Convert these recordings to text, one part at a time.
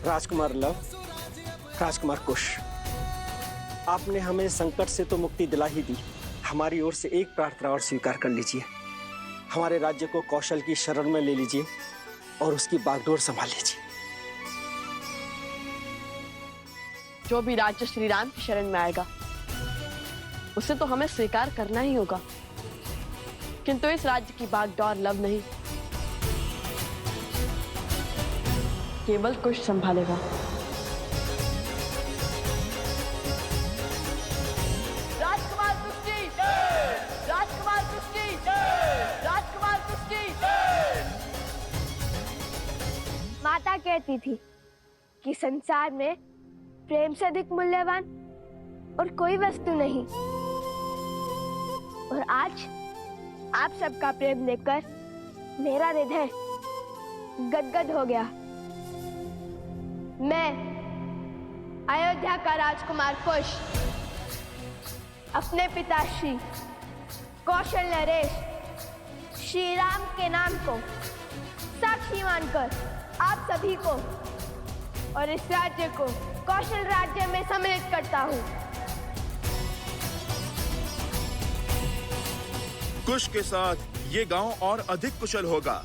राजकुमार love, राजकुमार कुश, आपने हमें संकट से तो मुक्ति दिला ही दी। हमारी ओर से एक प्रार्थना और स्वीकार कर लीजिए। हमारे राज्य को कौशल की शरण में ले लीजिए और उसकी बागडोर संभाल लीजिए। जो भी राज्य श्री राम की शरण में आएगा उसे तो हमें स्वीकार करना ही होगा, किंतु इस राज्य की बागडोर लव नहीं, केवल कुश संभालेगा। राजकुमार कुश की जय! राजकुमार कुश की जय! राजकुमार कुश की जय! माता कहती थी कि संसार में प्रेम से अधिक मूल्यवान और कोई वस्तु नहीं, और आज आप सबका प्रेम देखकर मेरा हृदय गदगद हो गया। मैं अयोध्या का राजकुमार कुश अपने पिता श्री कौशल नरेश श्री राम के नाम को साक्षी मानकर आप सभी को और इस राज्य को कौशल राज्य में सम्मिलित करता हूँ। कुश के साथ ये गांव और अधिक कुशल होगा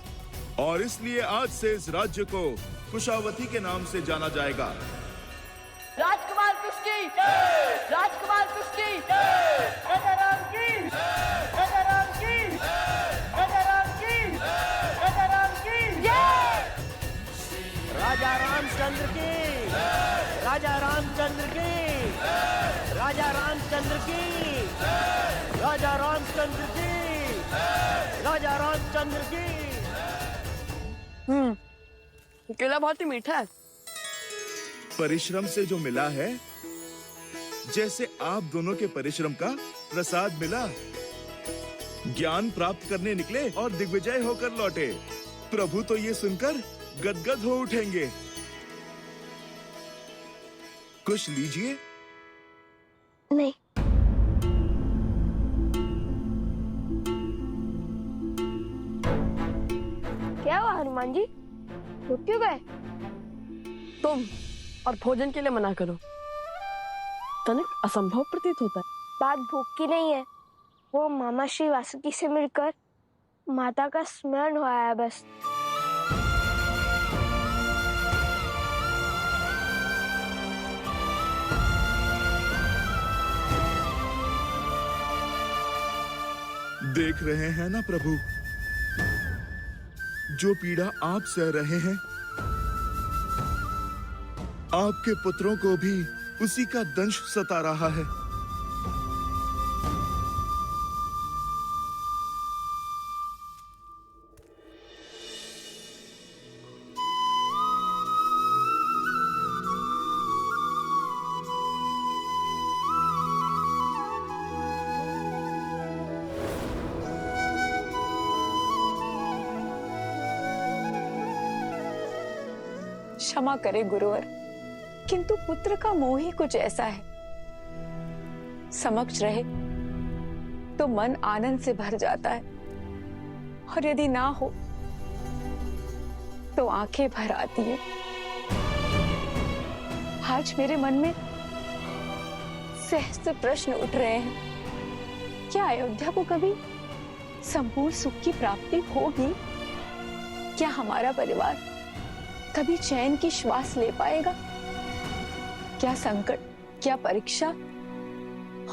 और इसलिए आज से इस राज्य को कुशावती के नाम से जाना जाएगा। राजकुमार कुश की जय! राजकुमार कुश की जय! राजा राम की जय! राजा राम की जय! राजा राम की जय! राजा राम की जय! राजा रामचंद्र की, राजा रामचंद्र की, राजा रामचंद्र की, राजा रामचंद्र की, राजा रामचंद्र की। केला बहुत ही मीठा है। परिश्रम से जो मिला है, जैसे आप दोनों के परिश्रम का प्रसाद मिला। ज्ञान प्राप्त करने निकले और दिग्विजय होकर लौटे। प्रभु तो ये सुनकर गदगद हो उठेंगे। कुछ लीजिए। नहीं, क्या हुआ हनुमान जी, रुक क्यों गए? तुम और भोजन के लिए मना करो, तनिक असंभव प्रतीत होता है। बात भूख की नहीं है, वो मामा श्री वासुकी से मिलकर माता का स्मरण हुआ है बस। देख रहे हैं ना प्रभु, जो पीड़ा आप सह रहे हैं, आपके पुत्रों को भी उसी का दंश सता रहा है। क्षमा करे गुरुवर, किंतु पुत्र का मोह ही कुछ ऐसा है। समक्ष रहे तो मन आनंद से भर जाता है, और यदि ना हो तो आंखें भर आती है। आज मेरे मन में सहस्त्र प्रश्न उठ रहे हैं। क्या अयोध्या को कभी संपूर्ण सुख की प्राप्ति होगी? क्या हमारा परिवार कभी चैन की श्वास ले पाएगा? क्या संकट, क्या परीक्षा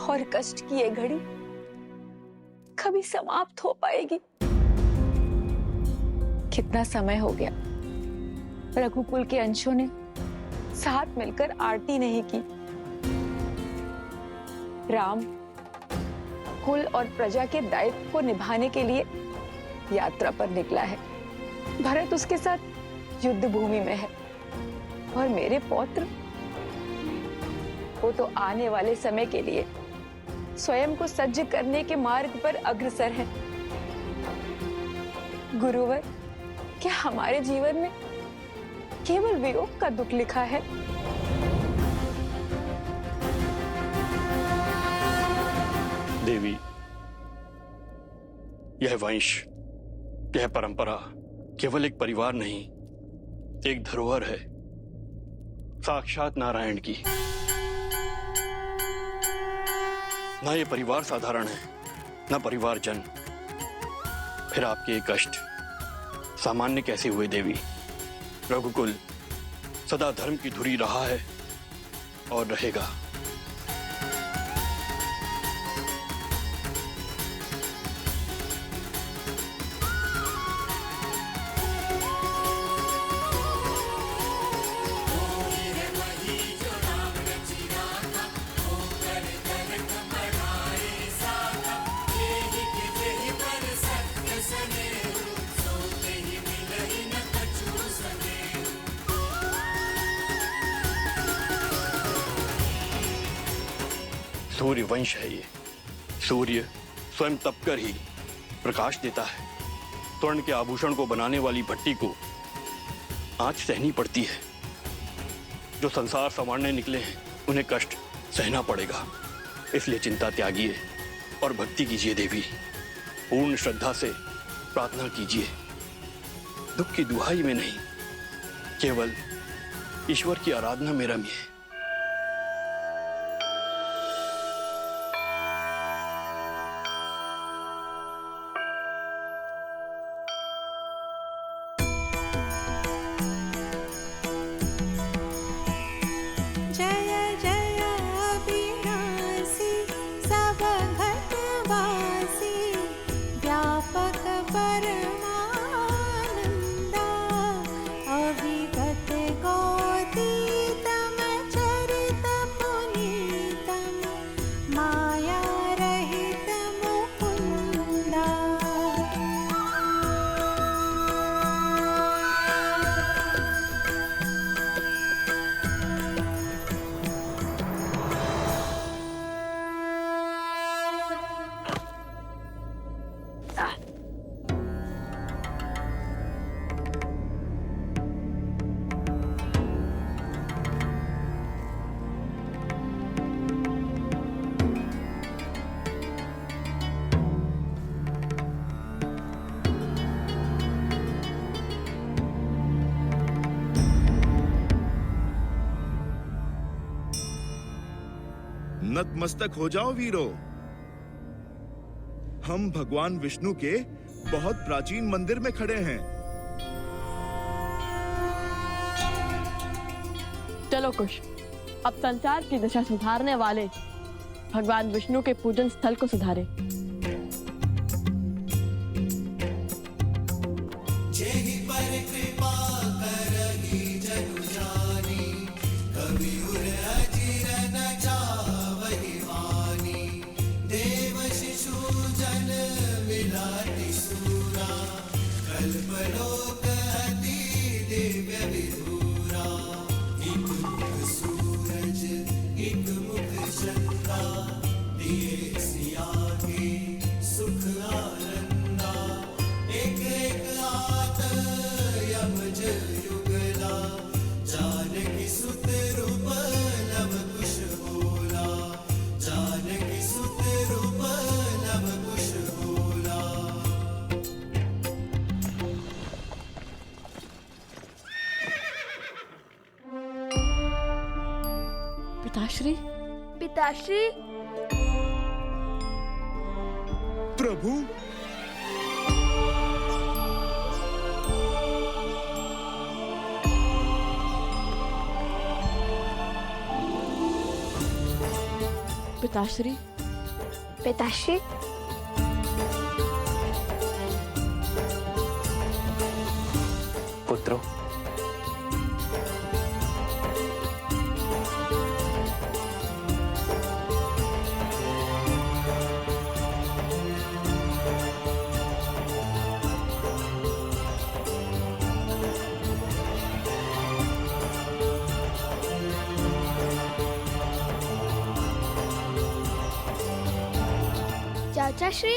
और कष्ट की ये घड़ी कभी समाप्त हो पाएगी? कितना समय हो गया रघुकुल के अंशों ने साथ मिलकर आरती नहीं की। राम कुल और प्रजा के दायित्व को निभाने के लिए यात्रा पर निकला है। भरत उसके साथ युद्ध भूमि में है, और मेरे पौत्र वो तो आने वाले समय के लिए स्वयं को सज्ज करने के मार्ग पर अग्रसर है। गुरुवर, क्या हमारे जीवन में केवल वियोग का दुख लिखा है? देवी, यह वंश, यह परंपरा केवल एक परिवार नहीं, एक धरोहर है। साक्षात नारायण की। ना ये परिवार साधारण है, ना परिवारजन। फिर आपके ये कष्ट सामान्य कैसे हुए देवी? रघुकुल सदा धर्म की धुरी रहा है और रहेगा। सूर्य वंश है ये। सूर्य स्वयं तपकर ही प्रकाश देता है। स्वर्ण के आभूषण को बनाने वाली भट्टी को आंच सहनी पड़ती है। जो संसार संवारने निकले हैं उन्हें कष्ट सहना पड़ेगा। इसलिए चिंता त्यागिए और भक्ति कीजिए देवी। पूर्ण श्रद्धा से प्रार्थना कीजिए। दुख की दुहाई में नहीं, केवल ईश्वर की आराधना में रमिए। नतमस्तक हो जाओ वीरो। हम भगवान विष्णु के बहुत प्राचीन मंदिर में खड़े हैं। चलो कुश, अब संसार की दशा सुधारने वाले भगवान विष्णु के पूजन स्थल को सुधारे। पिताश्री, पिताश्री, प्रभु, पिताश्री, पिताश्री, पुत्रों, चाचा श्री,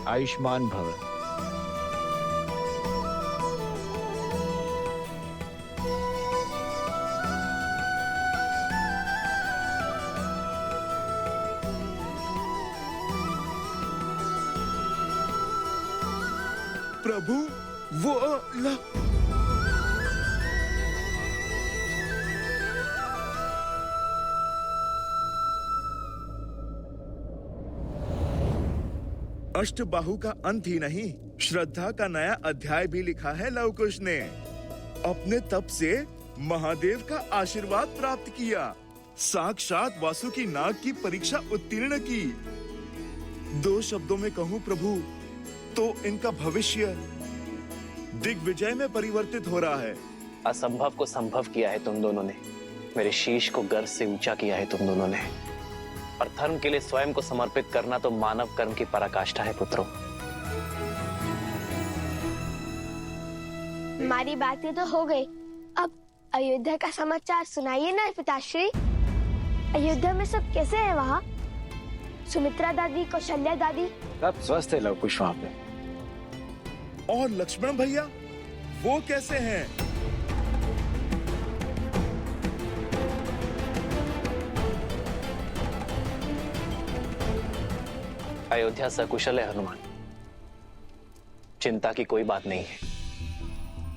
आयुष्मान भव। प्रभु वो अष्टबाहु का अंत ही नहीं, श्रद्धा का नया अध्याय भी लिखा है लव कुश ने। अपने तप से महादेव का आशीर्वाद प्राप्त किया, साक्षात वासुकी नाग की परीक्षा उत्तीर्ण की। 2 शब्दों में कहूँ प्रभु तो इनका भविष्य दिग्विजय में परिवर्तित हो रहा है। असंभव को संभव किया है तुम दोनों ने, मेरे शीश को गर्व से ऊंचा किया है तुम दोनों ने। और धर्म के लिए स्वयं को समर्पित करना तो मानव कर्म की पराकाष्ठा है पुत्रों। हमारी बातें तो हो गई, अब अयोध्या का समाचार सुनाइए ना पिताश्री। अयोध्या में सब कैसे हैं वहाँ? सुमित्रा दादी, कौशल्या दादी सब स्वस्थ है लवकुश वहाँ पे। और लक्ष्मण भैया वो कैसे हैं? अयोध्या सकुशल है हनुमान, चिंता की कोई बात नहीं है।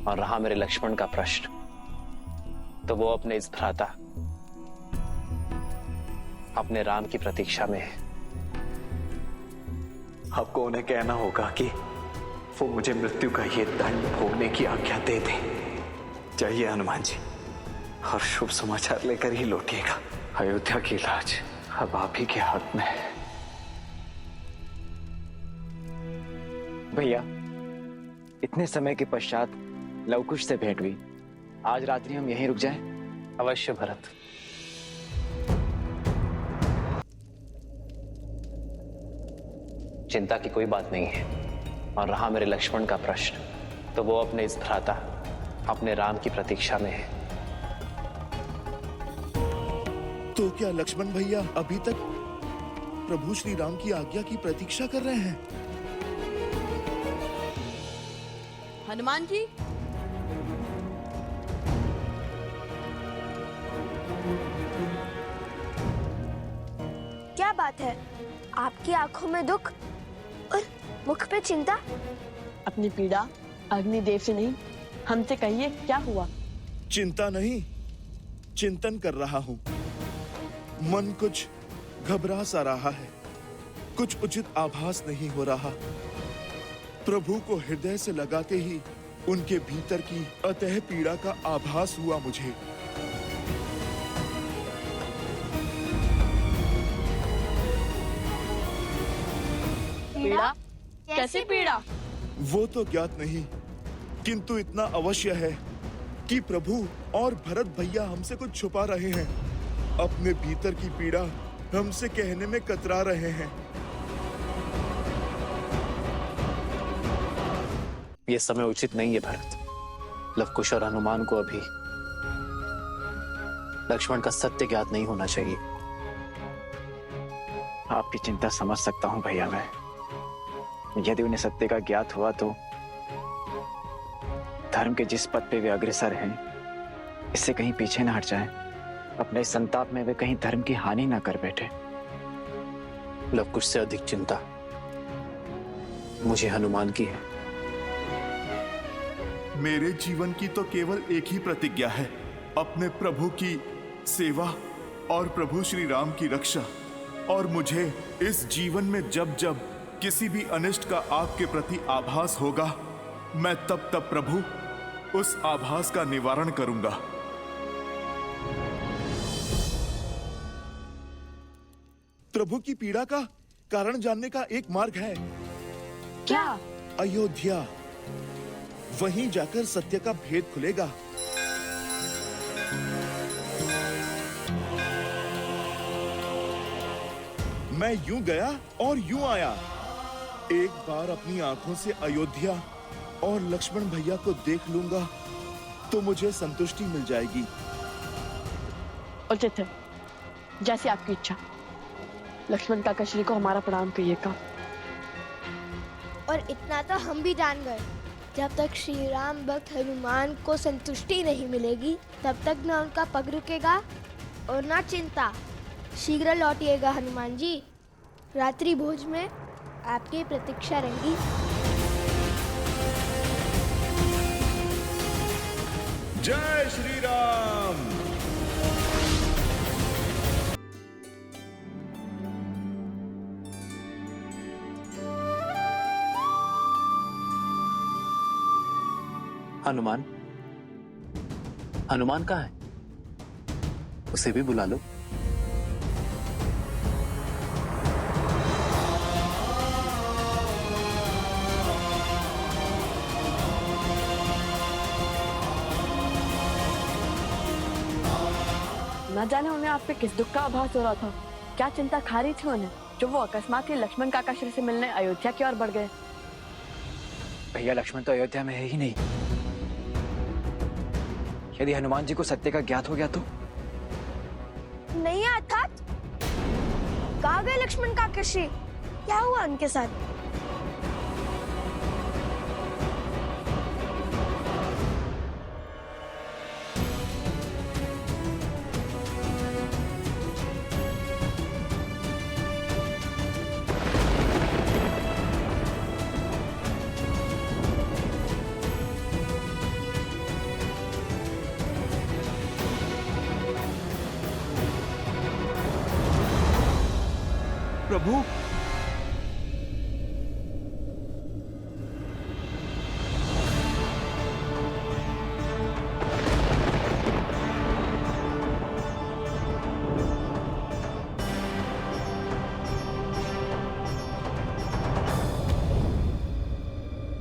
और रहा मेरे लक्ष्मण का प्रश्न, तो वो अपने इस भ्राता, अपने राम की प्रतीक्षा में है। आपको उन्हें कहना होगा कि वो मुझे मृत्यु का ये दंड भोगने की आज्ञा दे दे। जाइए हनुमान जी, और शुभ समाचार लेकर ही लौटिएगा। अयोध्या की लाज अब आप ही के हाथ में है। भैया, इतने समय के पश्चात लवकुश से भेंट हुई, आज रात्रि हम यहीं रुक जाएं? अवश्य भरत। चिंता की कोई बात नहीं है। और रहा मेरे लक्ष्मण का प्रश्न, तो वो अपने इस भ्राता, अपने राम की प्रतीक्षा में है। तो क्या लक्ष्मण भैया अभी तक प्रभु श्री राम की आज्ञा की प्रतीक्षा कर रहे हैं? हनुमान जी, क्या बात है? आपकी आंखों में दुख और मुख पे चिंता। अपनी पीड़ा अग्निदेव से नहीं, हमसे कहिए क्या हुआ? चिंता नहीं, चिंतन कर रहा हूँ। मन कुछ घबरा सा रहा है, कुछ उचित आभास नहीं हो रहा। प्रभु को हृदय से लगाते ही उनके भीतर की अतः पीड़ा का आभास हुआ मुझे। पीड़ा? कैसे पीड़ा? वो तो ज्ञात नहीं, किंतु इतना अवश्य है कि प्रभु और भरत भैया हमसे कुछ छुपा रहे हैं। अपने भीतर की पीड़ा हमसे कहने में कतरा रहे हैं। ये समय उचित नहीं है भरत। लवकुश और हनुमान को अभी लक्ष्मण का सत्य ज्ञात नहीं होना चाहिए। आपकी चिंता समझ सकता हूँ भैया मैं। यदि उन्हें सत्य का ज्ञात हुआ तो धर्म के जिस पद पे वे अग्रसर हैं, इससे कहीं पीछे ना हट जाएं। अपने संताप में वे कहीं धर्म की हानि ना कर बैठे। लवकुश से अधिक चिंता मुझे हनुमान की है। मेरे जीवन की तो केवल एक ही प्रतिज्ञा है, अपने प्रभु की सेवा और प्रभु श्री राम की रक्षा। और मुझे इस जीवन में जब जब किसी भी अनिष्ट का आपके प्रति आभास होगा, मैं तब तब प्रभु उस आभास का निवारण करूंगा। प्रभु की पीड़ा का कारण जानने का एक मार्ग है। क्या? अयोध्या, वहीं जाकर सत्य का भेद खुलेगा। मैं यूं गया और यूं आया। एक बार अपनी आंखों से अयोध्या और लक्ष्मण भैया को देख लूंगा तो मुझे संतुष्टि मिल जाएगी। उचित है, जैसे आपकी इच्छा। लक्ष्मण काका श्री को हमारा प्रणाम कहिएगा। और इतना तो हम भी जान गए, जब तक श्री राम भक्त हनुमान को संतुष्टि नहीं मिलेगी, तब तक न उनका पग रुकेगा और न चिंता। शीघ्र लौटिएगा हनुमान जी, रात्रि भोज में आपकी प्रतीक्षा रहेगी। जय श्री राम। हनुमान, हनुमान कहाँ है? उसे भी बुला लो। न जाने उन्हें आप पे किस दुख का आभास हो रहा था, क्या चिंता खा रही थी उन्हें, जो वो अकस्मात ही लक्ष्मण काकाश्री से मिलने अयोध्या की ओर बढ़ गए। भैया, लक्ष्मण तो अयोध्या में है ही नहीं। यदि हनुमान जी को सत्य का ज्ञात हो गया तो? नहीं अर्थात कहाँ गए लक्ष्मण काकाश्री? क्या हुआ उनके साथ? प्रभु,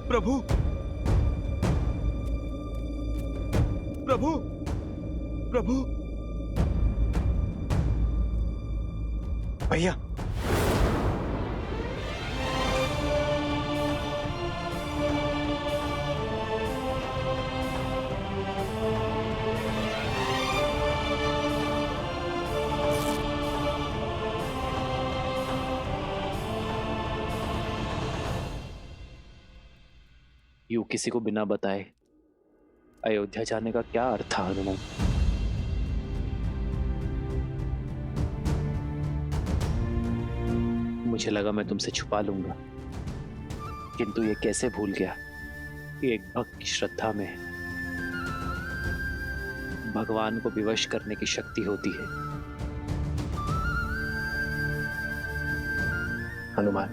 प्रभु, प्रभु, प्रभु। भैया, यूं किसी को बिना बताए अयोध्या जाने का क्या अर्थ था हनुमान? मुझे लगा मैं तुमसे छुपा लूंगा, किंतु ये कैसे भूल गया कि एक भक्त की श्रद्धा में भगवान को विवश करने की शक्ति होती है। हनुमान,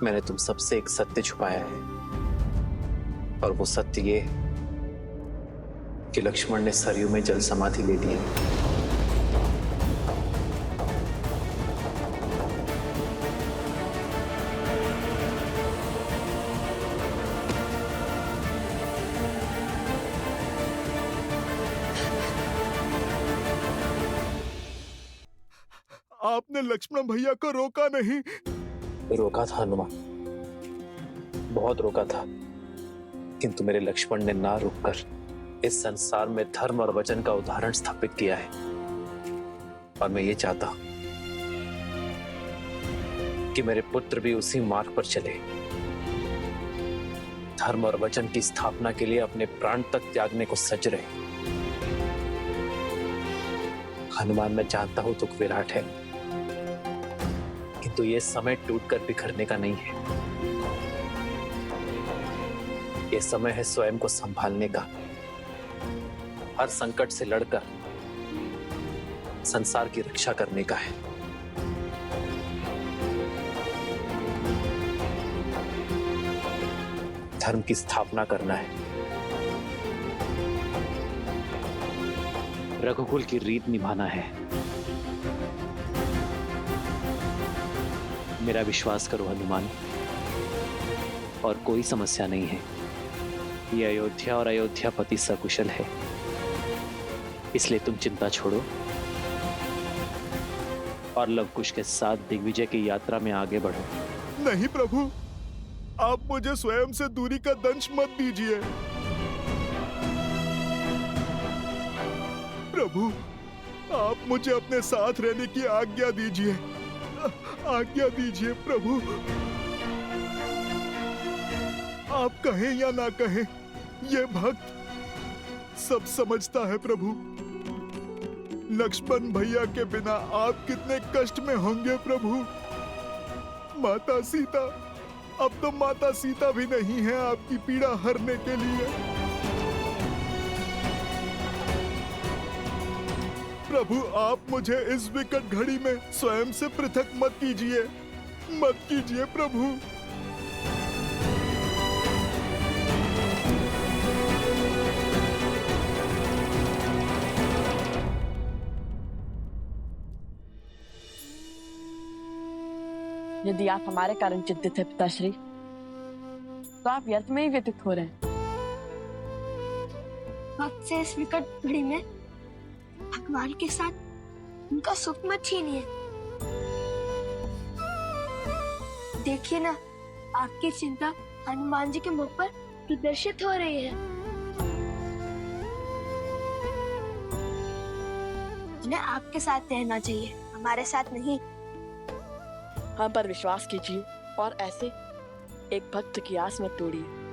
मैंने तुम सबसे एक सत्य छुपाया है, और वो सत्य ये कि लक्ष्मण ने सरयू में जल समाधि ले ली है। आपने लक्ष्मण भैया को रोका नहीं? रोका था हनुमान, बहुत रोका था, किंतु मेरे लक्ष्मण ने ना रुककर इस संसार में धर्म और वचन का उदाहरण स्थापित किया है। और मैं ये चाहता हूं कि मेरे पुत्र भी उसी मार्ग पर चले, धर्म और वचन की स्थापना के लिए अपने प्राण तक त्यागने को सज रहे। हनुमान, मैं जानता हूं दुख विराट है, किंतु ये समय टूटकर बिखरने का नहीं है। ये समय है स्वयं को संभालने का, हर संकट से लड़कर संसार की रक्षा करने का है। धर्म की स्थापना करना है, रघुकुल की रीत निभाना है। मेरा विश्वास करो हनुमान, और कोई समस्या नहीं है। ये अयोध्या और अयोध्यापति सकुशल है, इसलिए तुम चिंता छोड़ो और लवकुश के साथ दिग्विजय की यात्रा में आगे बढ़ो। नहीं प्रभु, आप मुझे स्वयं से दूरी का दंश मत दीजिए। प्रभु, आप मुझे अपने साथ रहने की आज्ञा दीजिए, आज्ञा दीजिए प्रभु। आप कहें या ना कहें, ये भक्त सब समझता है प्रभु। लक्ष्मण भैया के बिना आप कितने कष्ट में होंगे प्रभु। माता सीता, अब तो माता सीता भी नहीं है आपकी पीड़ा हरने के लिए। प्रभु आप मुझे इस विकट घड़ी में स्वयं से पृथक मत कीजिए प्रभु। यदि आप हमारे कारण चिंतित है पिताश्री, तो आप व्यर्थ में ही व्यतीत हो रहे हैं। वक्त से इस विकट घड़ी में भगवान के साथ उनका सुख मत छीनिए। देखिए ना, आपकी चिंता हनुमान जी के मुख पर प्रदर्शित हो रही है। उन्हें आपके साथ रहना चाहिए, हमारे साथ नहीं। हम पर विश्वास कीजिए और ऐसे एक भक्त की आस मत तोड़िए।